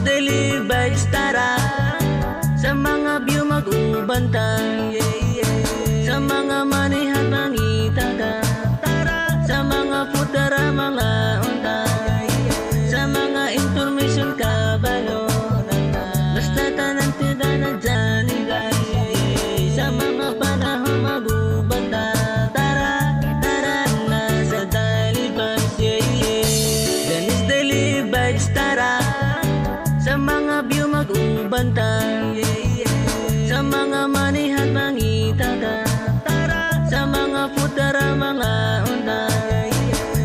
Daily Vibes, tara. Sa mga view mag-ubantay, sa mga manihan mangitaka, sa mga putara mga untay, sa mga information kabalo, basta tanan tida na dyan guys. Sa mga panahon mag-ubanta, tara, tara na sa Daily Vibes, Yan is Daily Vibes, tara. Sa mga view mag-ubantay, sa mga manihan mangitaka, sa mga putara mga untay,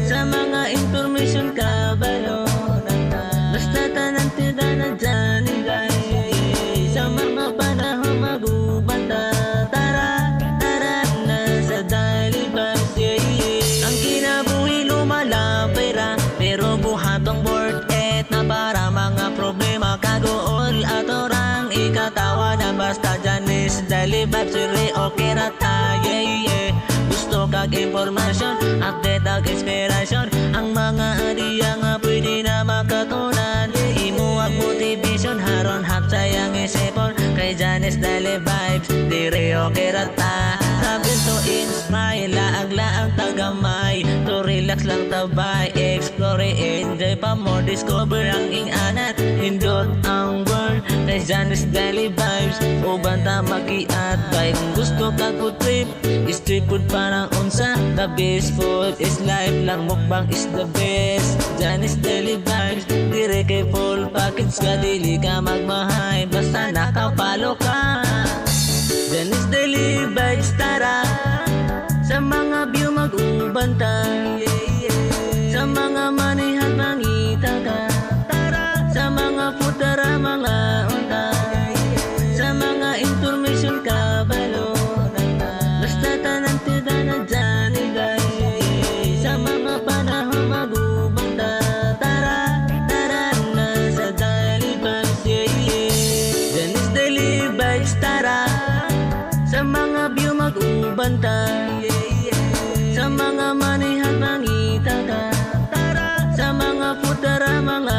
sa mga information kabalo, basta tanan tida na dyan guys. Sa mga panahon mag-ubanta, tara, tara na sa Daily Vibes, Ang kinabuhi lumalapira, pero buhatong board na para mga problema kagool at orang ikatawa na basta dyan is Daily Vibes, okay ra tayo, Gusto kag informasyon, update ag inspirasyon, ang mga adiya nga pwede na makatunan, imo ang motivation haron hap sayang isipon, kay dyan is Daily Vibes, dire okay ra ta. Sabihin to inspire, laag-laag tagamay, to relax lang tabay, explore, enjoy pa more, discover ang inganat, hindot ang world, kay dyan is Daily Vibes, ubanta makiat vibe, gusto ka ko trip, street food parang unsa, the best food is life, lang mukbang is the best, dyan is Daily Vibes, dire kay full package ka, dili ka magmahay, basta nakapalo ka. Dyan is Daily Vibes, tara. Sa mga view mag-ubantay, sa mga manihan mangitaka, sa mga putara mga untay, sa mga information kabalo, basta tanan tida na dyan guys. Sa mga panahon mag-ubanta, tara, tara na sa Daily Vibes, Dyan is Daily Vibes, tara. Sa mga view mag-ubantay, sa mga manihan mangitaka, sa mga putara mga